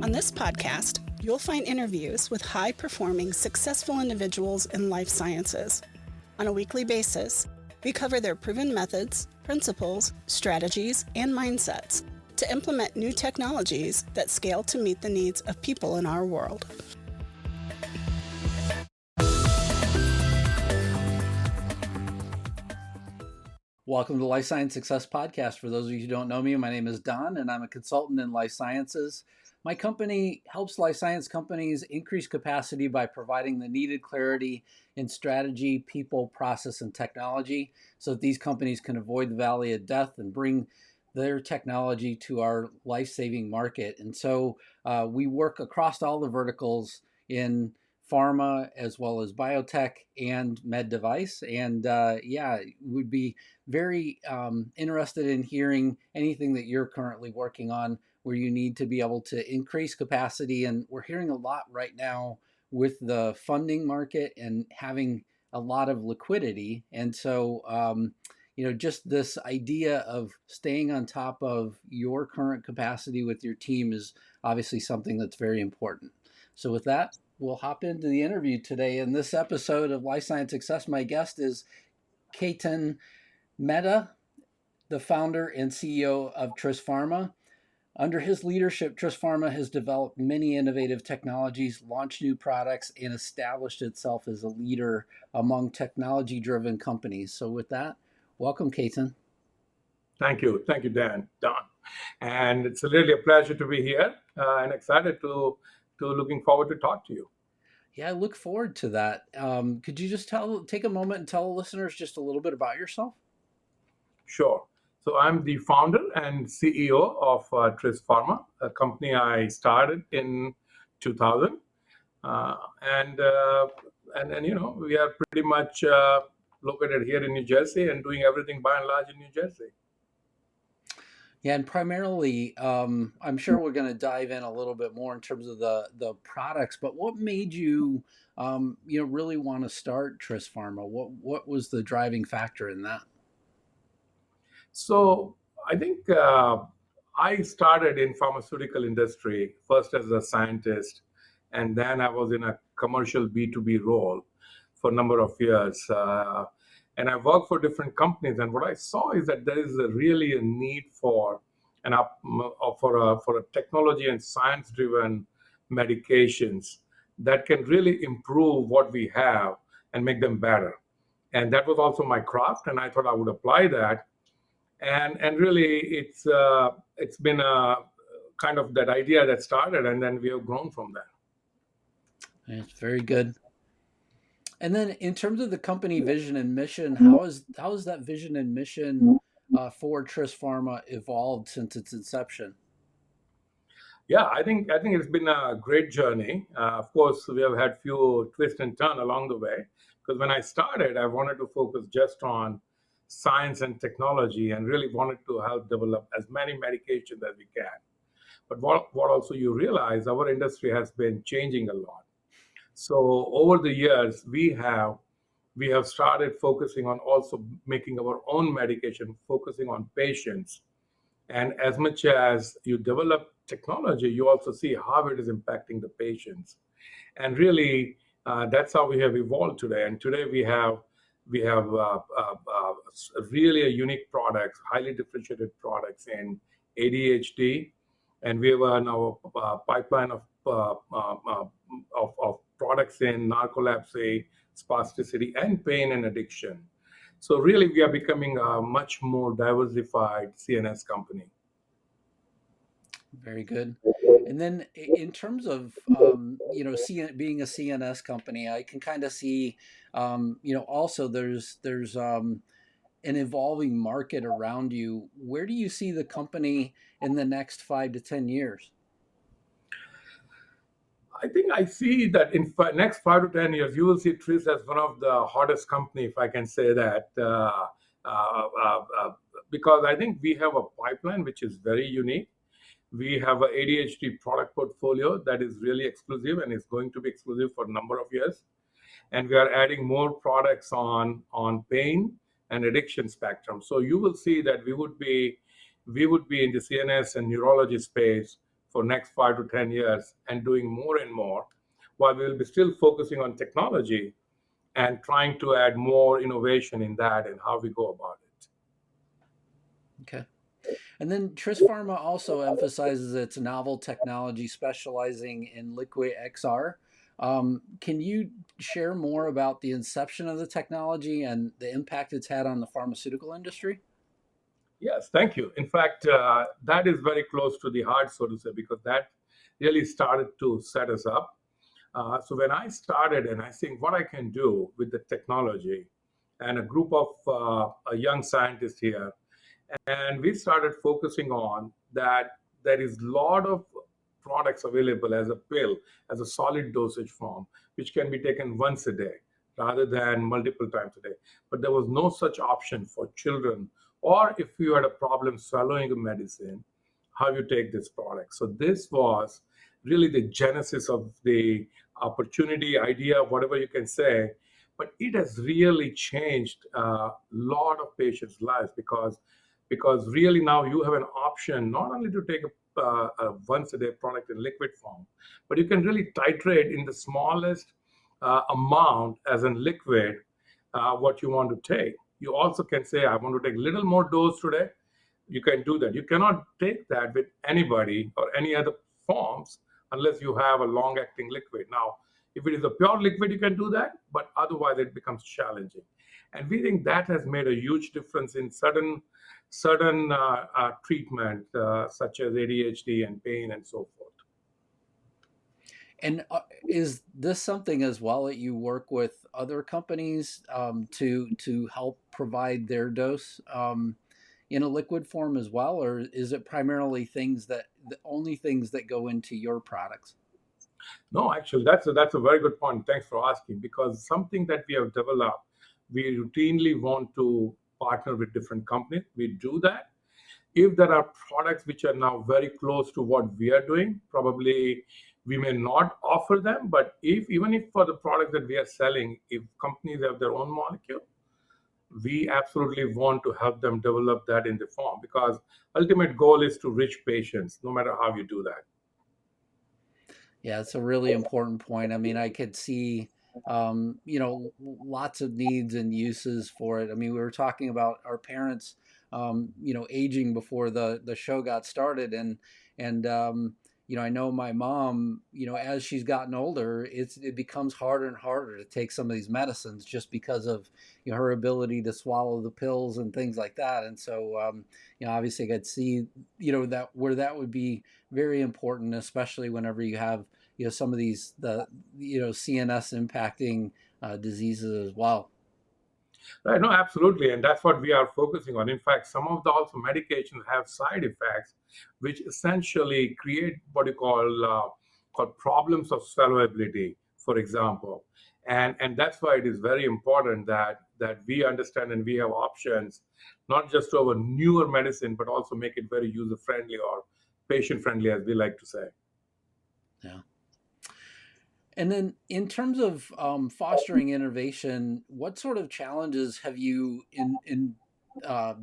On this podcast, you'll find interviews with high-performing, successful individuals in life sciences. On a weekly basis, we cover their proven methods, principles, strategies, and mindsets to implement new technologies that scale to meet the needs of people in our world. Welcome to Life Science Success Podcast. For those of you who don't know me, my name is Don, and I'm a consultant in life sciences. My company helps life science companies increase capacity by providing the needed clarity in strategy, people, process, and technology so that these companies can avoid the valley of death and bring their technology to our life-saving market. And so we work across all the verticals in pharma as well as biotech and med device. And would be very interested in hearing anything that you're currently working on where you need to be able to increase capacity. And we're hearing a lot right now with the funding market and having a lot of liquidity. And so, just this idea of staying on top of your current capacity with your team is obviously something that's very important. So with that, we'll hop into the interview today. In this episode of Life Science Success, my guest is Ketan Mehta, the founder and CEO of Tris Pharma. Under his leadership, Tris Pharma has developed many innovative technologies, launched new products, and established itself as a leader among technology-driven companies. So with that, welcome, Ketan. Thank you. Thank you, Don. And it's really a pleasure to be here and excited to looking forward to talk to you. Yeah, I look forward to that. Could you just take a moment and tell the listeners just a little bit about yourself? Sure. So I'm the founder and CEO of Tris Pharma, a company I started in 2000. We are pretty much located here in New Jersey and doing everything by and large in New Jersey. Yeah, and primarily, I'm sure we're going to dive in a little bit more in terms of the products. But what made you, really want to start Tris Pharma? What was the driving factor in that? So I think I started in pharmaceutical industry first as a scientist, and then I was in a commercial B2B role for a number of years. And I worked for different companies, and what I saw is that there is really a need for a technology and science-driven medications that can really improve what we have and make them better. And that was also my craft, and I thought I would apply that. And really, it's been a kind of that idea that started, and then we have grown from there. It's very good. And then in terms of the company vision and mission, how is that vision and mission for Tris Pharma evolved since its inception? Yeah, I think it's been a great journey. Of course, we have had few twists and turns along the way, because when I started, I wanted to focus just on science and technology and really wanted to help develop as many medications as we can. But what also you realize, our industry has been changing a lot. So over the years, we have started focusing on also making our own medication, focusing on patients. And as much as you develop technology, you also see how it is impacting the patients. And really, that's how we have evolved today. And today we have really a unique products, highly differentiated products in ADHD, and we have now a pipeline of products in narcolepsy, spasticity, and pain and addiction. So really, we are becoming a much more diversified CNS company. Very good. And then in terms of, being a CNS company, I can kind of see, also there's an evolving market around you. Where do you see the company in the next 5 to 10 years? I think I see that in next 5 to 10 years, you will see Tris as one of the hottest company, if I can say that, because I think we have a pipeline which is very unique. We have an ADHD product portfolio that is really exclusive and is going to be exclusive for a number of years. And we are adding more products on pain and addiction spectrum. So you will see that we would be in the CNS and neurology space for next 5 to 10 years and doing more and more, while we will be still focusing on technology and trying to add more innovation in that and how we go about it. Okay. And then Tris Pharma also emphasizes its novel technology specializing in liquid XR. Can you share more about the inception of the technology and the impact it's had on the pharmaceutical industry? Yes, thank you. In fact, that is very close to the heart, so to say, because that really started to set us up. So when I started, and I think what I can do with the technology and a group of young scientists here, and we started focusing on that there is a lot of products available as a pill, as a solid dosage form, which can be taken once a day rather than multiple times a day. But there was no such option for children, or if you had a problem swallowing a medicine, how you take this product. So this was really the genesis of the opportunity, idea, whatever you can say. But it has really changed a lot of patients' lives because really now you have an option not only to take a once a day product in liquid form, but you can really titrate in the smallest amount as in liquid what you want to take. You also can say, I want to take a little more dose today. You can do that. You cannot take that with anybody or any other forms unless you have a long acting liquid. Now, if it is a pure liquid, you can do that, but otherwise it becomes challenging. And we think that has made a huge difference in certain treatment, such as ADHD and pain and so forth. And is this something as well that you work with other companies to help provide their dose in a liquid form as well, or is it primarily the only things that go into your products? No, actually, that's a very good point. Thanks for asking, because something that we have developed, we routinely want to partner with different companies. We do that. If there are products which are now very close to what we are doing, probably we may not offer them. But even if for the products that we are selling, if companies have their own molecule, we absolutely want to help them develop that in the form, because ultimate goal is to reach patients, no matter how you do that. Yeah, it's a really important point. I mean, I could see, lots of needs and uses for it. I mean, we were talking about our parents, aging before the show got started, and I know my mom, as she's gotten older, it becomes harder and harder to take some of these medicines just because of her ability to swallow the pills and things like that. And so, obviously, I could see, that where that would be very important, especially whenever you have some of these CNS impacting diseases as well. Right, no, absolutely, and that's what we are focusing on. In fact, some of the also medications have side effects, which essentially create what you call problems of swallowability, for example, and that's why it is very important that we understand and we have options, not just over newer medicine, but also make it very user friendly or patient friendly, as we like to say. Yeah. And then, in terms of fostering innovation, what sort of challenges have you uh,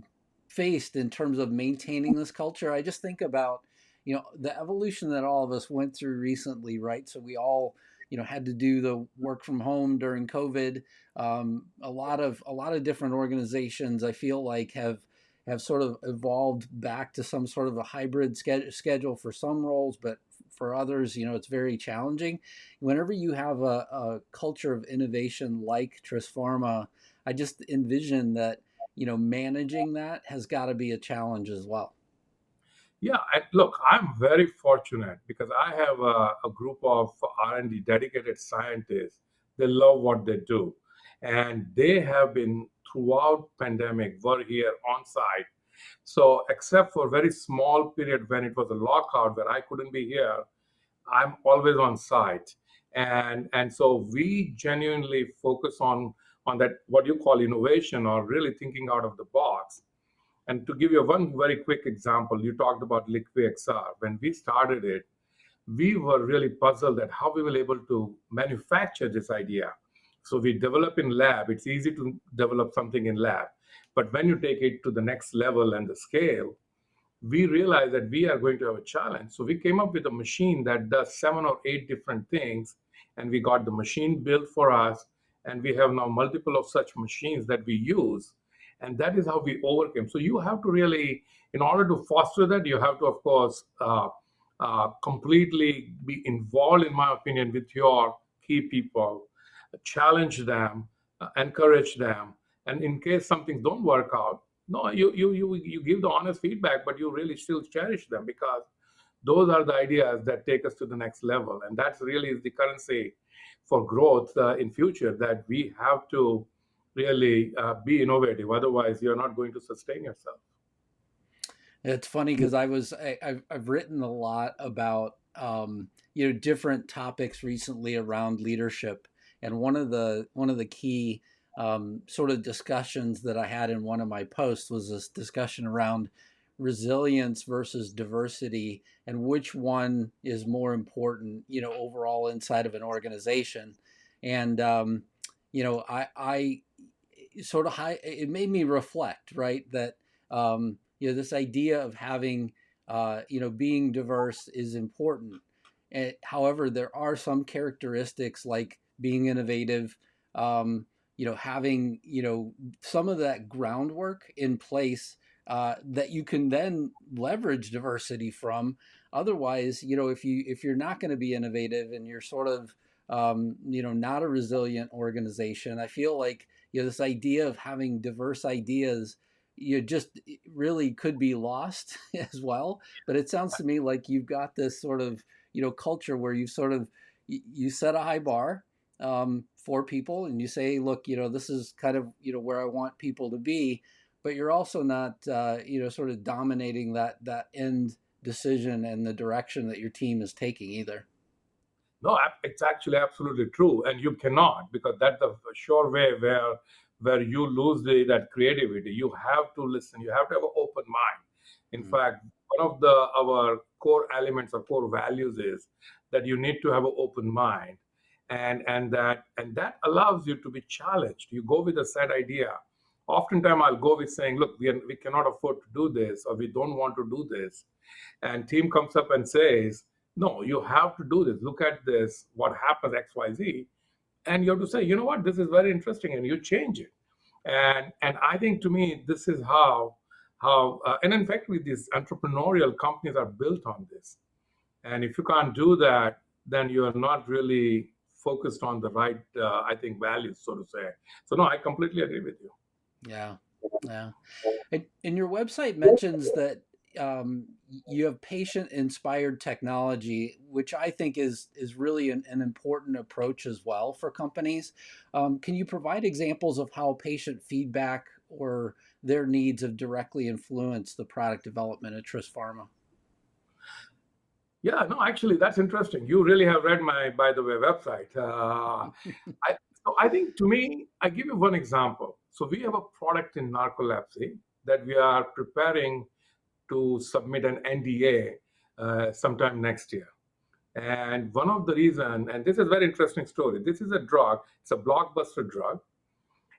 faced in terms of maintaining this culture? I just think about, the evolution that all of us went through recently, right? So we all, had to do the work from home during COVID. A lot of different organizations, I feel like, have sort of evolved back to some sort of a hybrid schedule for some roles, but for others, it's very challenging. Whenever you have a culture of innovation like Tris Pharma, I just envision that, managing that has got to be a challenge as well. Yeah, look, I'm very fortunate because I have a group of R&D dedicated scientists. They love what they do, and they have been throughout pandemic were here on site. So except for very small period when it was a lockout where I couldn't be here, I'm always on site, and so we genuinely focus on that what you call innovation or really thinking out of the box. And to give you one very quick example, you talked about Liquid XR. When we started it, we were really puzzled at how we were able to manufacture this idea. So we develop in lab. It's easy to develop something in lab, but when you take it to the next level and the scale, we realized that we are going to have a challenge. So we came up with a machine that does 7 or 8 different things, and we got the machine built for us. And we have now multiple of such machines that we use. And that is how we overcame. So you have to really, in order to foster that, you have to, of course, completely be involved, in my opinion, with your key people, challenge them, encourage them. And in case something don't work out, no, you give the honest feedback, but you really still cherish them, because those are the ideas that take us to the next level. And that's really the currency for growth in future, that we have to really be innovative. Otherwise, you're not going to sustain yourself. It's funny because I've written a lot about different topics recently around leadership, and one of the key sort of discussions that I had in one of my posts was this discussion around resilience versus diversity, and which one is more important, overall inside of an organization. And I sort of it made me reflect, right, that this idea of having being diverse is important. However, there are some characteristics like being innovative, having some of that groundwork in place that you can then leverage diversity from. Otherwise, if you're not going to be innovative and you're sort of not a resilient organization, I feel like this idea of having diverse ideas just really could be lost as well. But it sounds to me like you've got this sort of culture where you sort of you set a high bar for people, and you say, look, this is kind of where I want people to be, but you're also not sort of dominating that end decision and the direction that your team is taking either. No, it's actually absolutely true, and you cannot, because that's a sure way where you lose that creativity. You have to listen. You have to have an open mind. In fact, one of our core elements or core values is that you need to have an open mind, and that allows you to be challenged. You go with a set idea. Oftentimes, I'll go with saying, "Look, we cannot afford to do this, or we don't want to do this," and team comes up and says, "No, you have to do this. Look at this. What happens X, Y, Z." And you have to say, "You know what? This is very interesting," and you change it. And I think, to me, this is how and in fact, with these entrepreneurial companies are built on this. And if you can't do that, then you are not really focused on the right, I think, values, so to say. So no, I completely agree with you. Yeah. And your website mentions that you have patient-inspired technology, which I think is really an important approach as well for companies. Can you provide examples of how patient feedback or their needs have directly influenced the product development at Tris Pharma? Yeah, no, actually, that's interesting. You really have read my, by the way, website. So I think, to me, I give you one example. So we have a product in narcolepsy that we are preparing to submit an NDA sometime next year. And one of the reasons, and this is a very interesting story, this is a drug, it's a blockbuster drug.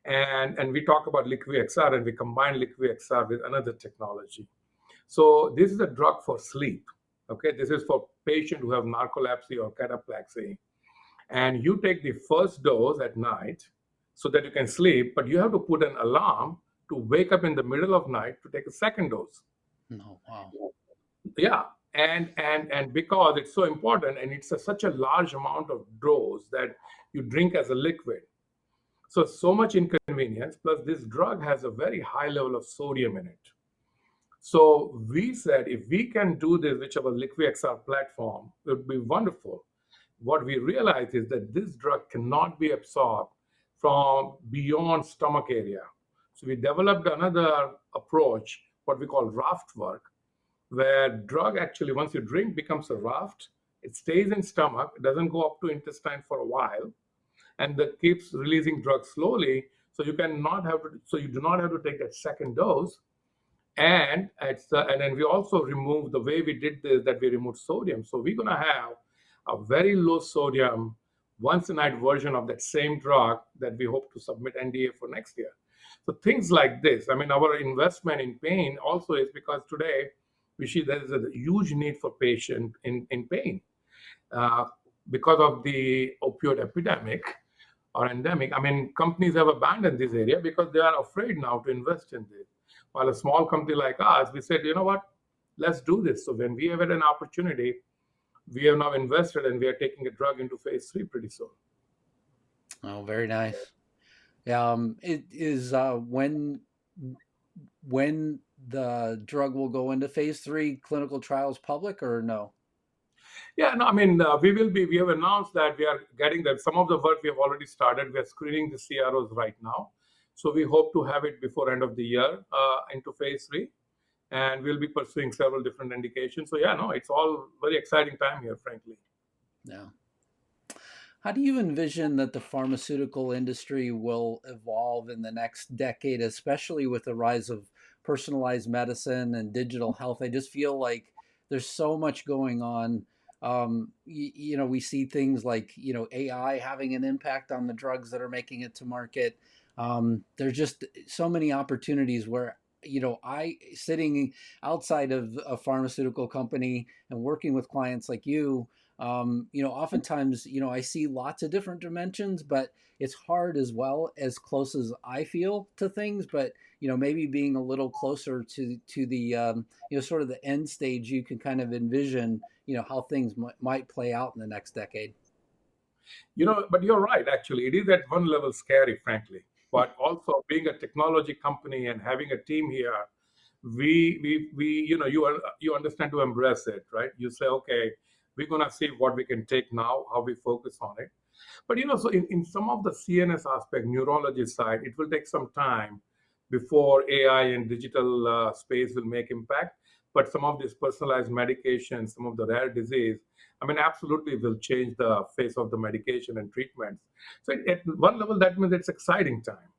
And we talk about LiquiXR, and we combine LiquiXR with another technology. So this is a drug for sleep. Okay, this is for patients who have narcolepsy or cataplexy. And you take the first dose at night so that you can sleep, but you have to put an alarm to wake up in the middle of night to take a second dose. No, wow. Yeah, and because it's so important, and it's such a large amount of dose that you drink as a liquid. So much inconvenience, plus this drug has a very high level of sodium in it. So we said, if we can do this, which our LiquiXR platform, it would be wonderful. What we realized is that this drug cannot be absorbed from beyond stomach area. So we developed another approach, what we call raft work, where drug actually, once you drink, becomes a raft. It stays in stomach, it doesn't go up to intestine for a while, and that keeps releasing drugs slowly. So you do not have to take that second dose. And then we also remove, the way we did this, that we removed sodium. So we're going to have a very low sodium once a night version of that same drug that we hope to submit NDA for next year. So things like this. I mean, our investment in pain also is because today we see there is a huge need for patient in pain. Uh, because of the opioid epidemic or endemic, I mean, companies have abandoned this area because they are afraid now to invest in this. While a small company like us, we said, you know what, let's do this. So when we have had an opportunity, we have now invested and we are taking a drug into phase 3 pretty soon. Oh, very nice. It is when the drug will go into phase 3 clinical trials public or no? Yeah, no, I mean, we have announced that we are getting that. Some of the work we have already started. We are screening the CROs right now. So we hope to have it before end of the year into phase 3. And we'll be pursuing several different indications. So yeah, no, it's all very exciting time here, frankly. Yeah. How do you envision that the pharmaceutical industry will evolve in the next decade, especially with the rise of personalized medicine and digital health? I just feel like there's so much going on. We see things like, AI having an impact on the drugs that are making it to market. There's just so many opportunities where, I sitting outside of a pharmaceutical company and working with clients like you, oftentimes, I see lots of different dimensions, but it's hard as well, as close as I feel to things. But maybe being a little closer to the sort of the end stage, you can kind of envision how things might play out in the next decade. But you're right. Actually, it is at one level scary, frankly. But also being a technology company and having a team here, you understand to embrace it, right? You say, okay, we're gonna see what we can take now, how we focus on it. But so in some of the CNS aspect, neurology side, it will take some time before AI and digital space will make impact. But some of these personalized medications, some of the rare disease, I mean, absolutely will change the face of the medication and treatments. So at one level, that means it's exciting time.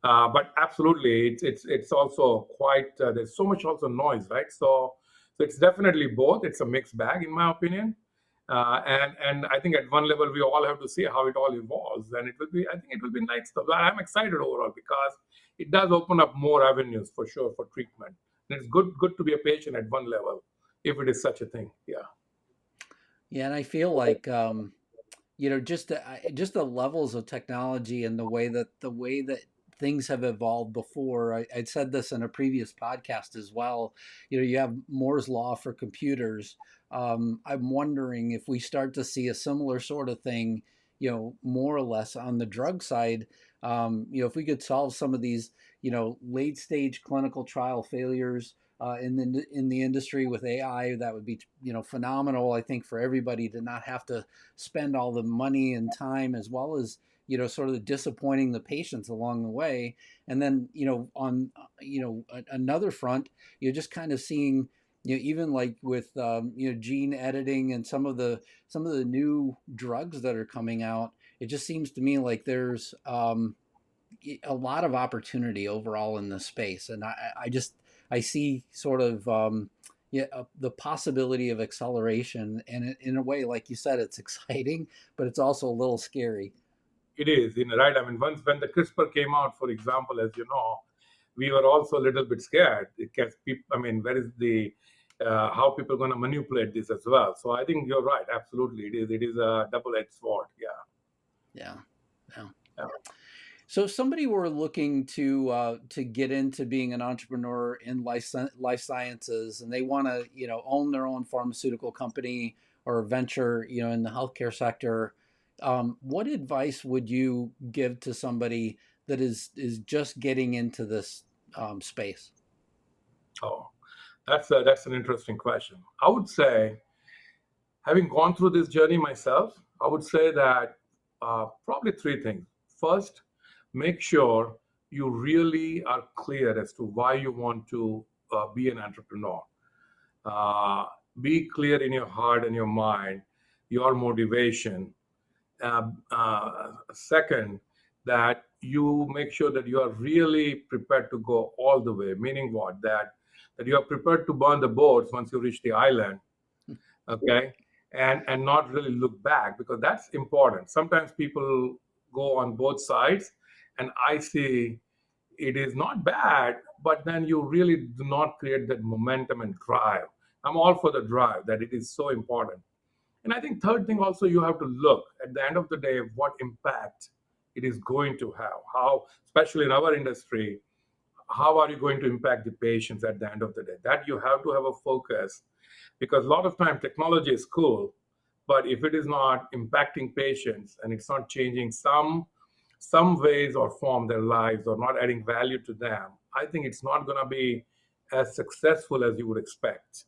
But absolutely, it's also quite there's so much also noise, right? So it's definitely both. It's a mixed bag, in my opinion. And I think at one level we all have to see how it all evolves, and I think it will be nice. I'm excited overall because it does open up more avenues for sure for treatment. And it's good to be a patient at one level if it is such a thing. Yeah. Yeah, and I feel like just the levels of technology and the way that things have evolved before. I said this in a previous podcast as well. You have Moore's law for computers. I'm wondering if we start to see a similar sort of thing, more or less on the drug side. If we could solve some of these, late stage clinical trial failures in the industry with AI, that would be phenomenal. I think for everybody to not have to spend all the money and time, as well as sort of disappointing the patients along the way. And then on another front, you're just kind of seeing even like with gene editing and some of the new drugs that are coming out. It just seems to me like there's a lot of opportunity overall in this space, and I see sort of the possibility of acceleration, and in a way, like you said, it's exciting, but it's also a little scary. It is, right? I mean, once when the CRISPR came out, for example, as you know, we were also a little bit scared. It gets people. I mean, where is the how people going to manipulate this as well? So I think you're right. Absolutely, it is. It is a double-edged sword. Yeah. Yeah, yeah. Yeah. So if somebody were looking to get into being an entrepreneur in life sciences, and they want to own their own pharmaceutical company or venture in the healthcare sector, what advice would you give to somebody that is just getting into this space? Oh, that's an interesting question. I would say, having gone through this journey myself, I would say that probably three things. First, make sure you really are clear as to why you want to be an entrepreneur. Uh, be clear in your heart and your mind, your motivation. Second, that you make sure that you are really prepared to go all the way. Meaning what? That you are prepared to burn the boats once you reach the island, okay, and not really look back, because that's important. Sometimes people go on both sides, and I see it is not bad, but then you really do not create that momentum and drive. I'm all for the drive, that it is so important. And I think third thing also, you have to look at the end of the day what impact it is going to have. How, especially in our industry, how are you going to impact the patients at the end of the day? That you have to have a focus, because a lot of time technology is cool, but if it is not impacting patients and it's not changing some ways or form their lives or not adding value to them, I think it's not going to be as successful as you would expect.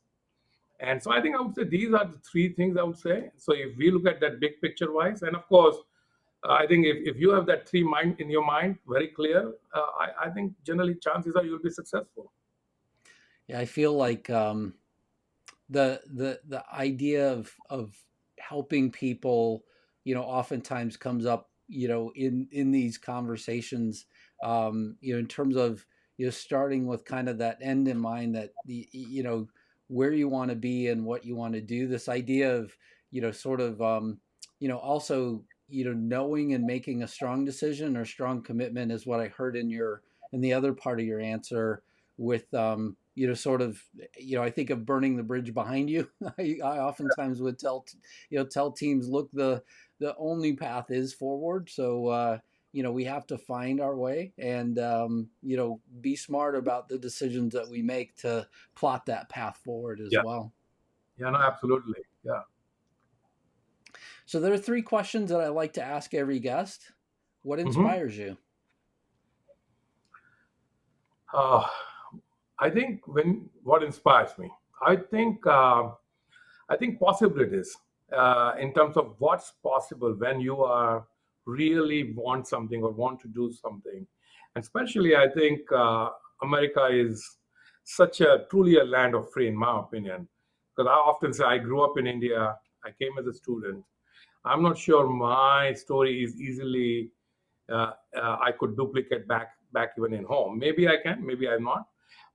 And so I think I would say these are the three things I would say. So if we look at that big picture wise, and of course, I think if you have that three mind in your mind very clear, I think generally chances are you'll be successful. Yeah, I feel like the idea of helping people, oftentimes comes up, in these conversations, in terms of, starting with kind of that end in mind, that where you want to be and what you want to do. This idea of, sort of, also, knowing and making a strong decision or strong commitment is what I heard in the other part of your answer with, sort of, I think of burning the bridge behind you. I oftentimes would tell teams, look, the only path is forward. So, we have to find our way and, be smart about the decisions that we make to plot that path forward as Yeah. well. Yeah, no, absolutely. Yeah. So there are three questions that I like to ask every guest. What hmm inspires you? Uh, I think what inspires me, I think I think possibilities, in terms of what's possible when you are really want something or want to do something. And especially, I think America is such a truly a land of free, in my opinion. Because I often say I grew up in India, I came as a student. I'm not sure my story is easily I could duplicate back even in home. Maybe I can, maybe I'm not.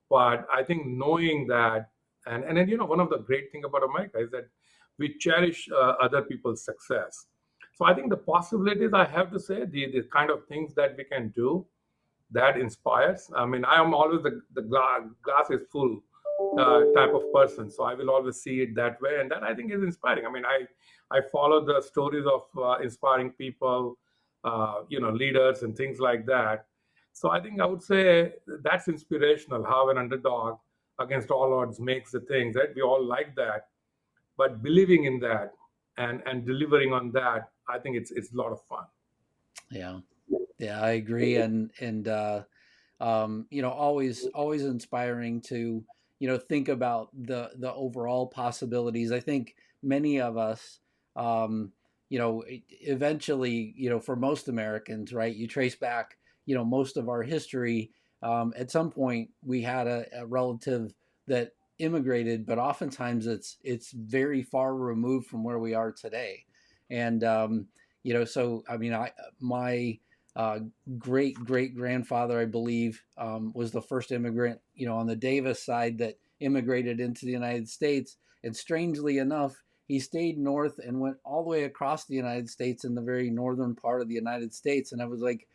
But I think knowing that, and then one of the great thing about America is that we cherish other people's success. So I think the possibilities, I have to say, the kind of things that we can do, that inspires. I mean, I am always the glass is full type of person, so I will always see it that way, and that I think is inspiring. I mean, I follow the stories of inspiring people, leaders and things like that. So I think I would say that's inspirational. How an underdog against all odds makes the things, right? We all like that, but believing in that and delivering on that, I think it's a lot of fun. Yeah. Yeah, I agree. Always inspiring to, think about the overall possibilities. I think many of us, eventually, for most Americans, right, you trace back, most of our history. At some point we had a relative that immigrated, but oftentimes it's very far removed from where we are today. And, so, I mean, my, uh, great grandfather, I believe, was the first immigrant, on the Davis side that immigrated into the United States. And strangely enough, he stayed north and went all the way across the United States in the very northern part of the United States. And I was like,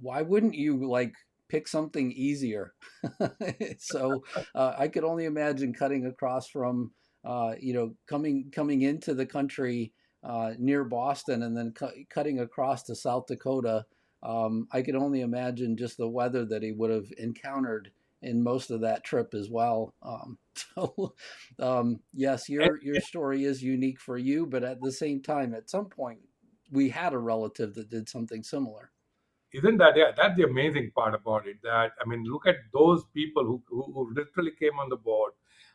why wouldn't you like pick something easier? So I could only imagine cutting across from, coming into the country near Boston and then cutting across to South Dakota. I could only imagine just the weather that he would have encountered in most of that trip as well. So, yes, And your story is unique for you, but at the same time, at some point, we had a relative that did something similar. isn't that, yeah, that's the amazing part about it, that I mean, look at those people who literally came on the board.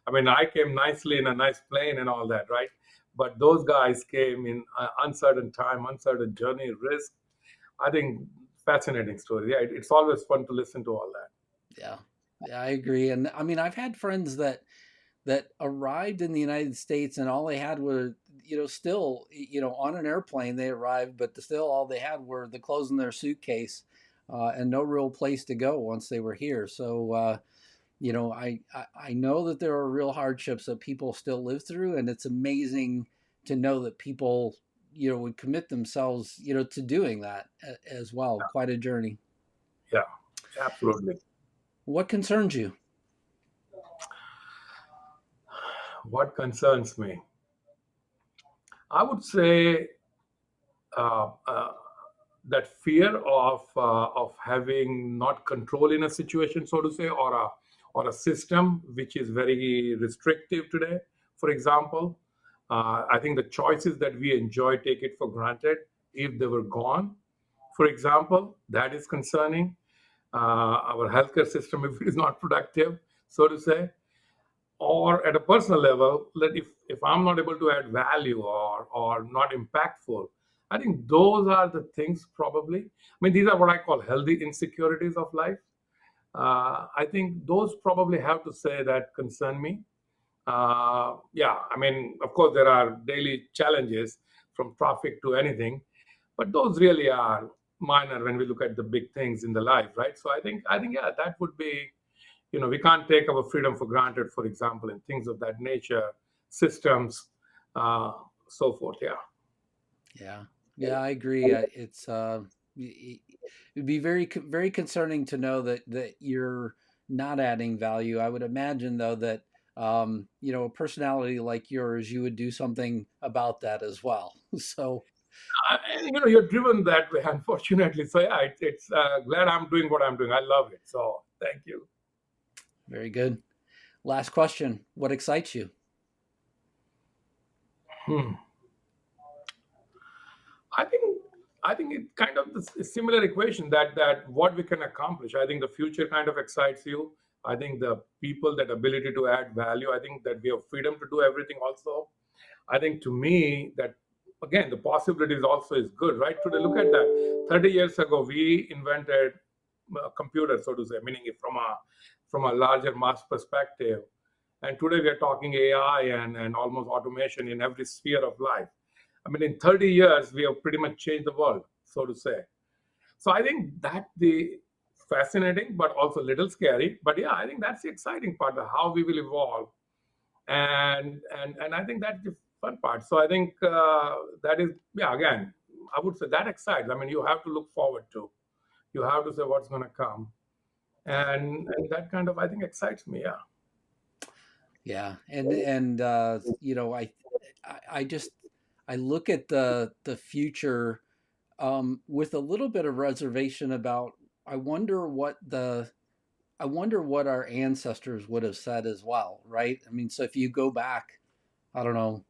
I mean, I came nicely in a nice plane and all that, right? But those guys came in uncertain time, uncertain journey, risk. I think fascinating story. Yeah, it's always fun to listen to all that. Yeah, yeah, I agree. And I mean, I've had friends that arrived in the United States and all they had were, still, on an airplane they arrived, but still all they had were the clothes in their suitcase, and no real place to go once they were here. So, I know that there are real hardships that people still live through, and it's amazing to know that people, would commit themselves, to doing that as well. Quite a journey. Yeah, absolutely. What concerns you? What concerns me? I would say uh, uh, that fear of having not control in a situation, so to say, or a system which is very restrictive today. For example, I think the choices that we enjoy take it for granted. If they were gone, for example, that is concerning. Our healthcare system, if it is not productive, so to say, or at a personal level, that if I'm not able to add value or not impactful, I think those are the things probably. I mean, these are what I call healthy insecurities of life. I think those probably have to say that concern me. Yeah, I mean, of course, there are daily challenges from traffic to anything, but those really are minor when we look at the big things in the life, right? So I think, yeah, that would be, we can't take our freedom for granted, for example, in things of that nature, systems, uh, so forth. Yeah. Yeah, I agree. It'd be very concerning to know that you're not adding value. I would imagine though that a personality like yours, you would do something about that as well. So You're driven that way, unfortunately. So yeah, it's glad I'm doing what I'm doing. I love it. So thank you. very good. Last question: what excites you? Hmm. I think I think it kind of the similar equation that what we can accomplish. I think the future kind of excites you. I think the people, that ability to add value. I think that we have freedom to do everything. Also, I think to me that again the possibilities also is good. Right? Today, look at that. 30 years ago, we invented a computer, so to say, meaning it from a larger mass perspective. And today we are talking AI and almost automation in every sphere of life. I mean, in 30 years, we have pretty much changed the world, so to say. So I think that the fascinating, but also a little scary. But yeah, I think that's the exciting part of how we will evolve, and I think that's the fun part. So I think that is, yeah. Again, I would say that excites. I mean, you have to look forward to. You have to say what's going to come, and that kind of I think excites me. Yeah. Yeah, and I just I look at the future with a little bit of reservation about. I wonder what our ancestors would have said as well, right? I mean, so if you go back, I don't know,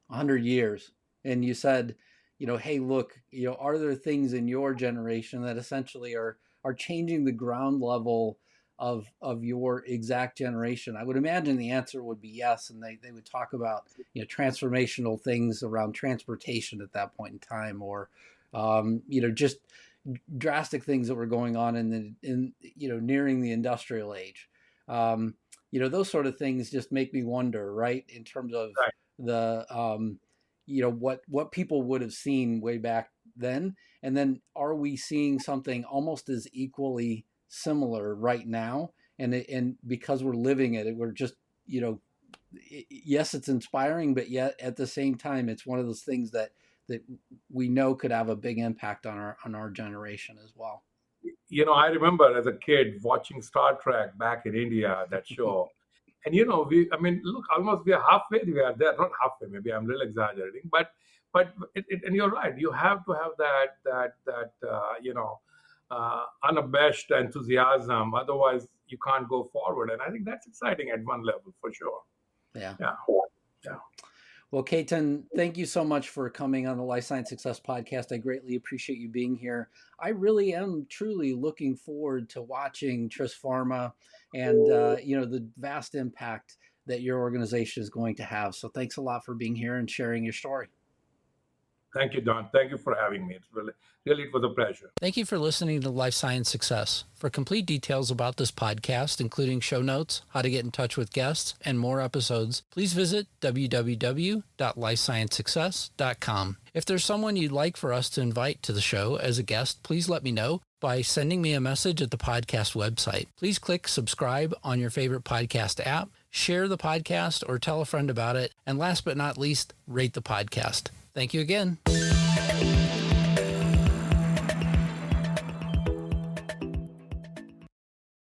100 years, and you said, hey, look, are there things in your generation that essentially are changing the ground level of your exact generation? I would imagine the answer would be yes, and they would talk about transformational things around transportation at that point in time, or just drastic things that were going on in nearing the industrial age. Those sort of things just make me wonder, right, in terms of Right. the what people would have seen way back then, and then are we seeing something almost as equally similar right now? And because we're living it, we're just yes, it's inspiring, but yet at the same time, it's one of those things that we know could have a big impact on our generation as well. I remember as a kid watching Star Trek back in India, that show. And I mean, look, almost we are halfway. We are there, not halfway. Maybe I'm a little exaggerating, but and you're right. You have to have that unabashed enthusiasm. Otherwise, you can't go forward. And I think that's exciting at one level for sure. Yeah. Yeah, yeah. Well, Ketan, thank you so much for coming on the Life Science Success Podcast. I greatly appreciate you being here. I really am truly looking forward to watching Tris Pharma and the vast impact that your organization is going to have. So thanks a lot for being here and sharing your story. Thank you, Don. Thank you for having me. It's really, it was a pleasure. Thank you for listening to Life Science Success. For complete details about this podcast, including show notes, how to get in touch with guests, and more episodes, please visit www.lifesciencesuccess.com. If there's someone you'd like for us to invite to the show as a guest, please let me know by sending me a message at the podcast website. Please click subscribe on your favorite podcast app, share the podcast, or tell a friend about it. And last but not least, rate the podcast. Thank you again.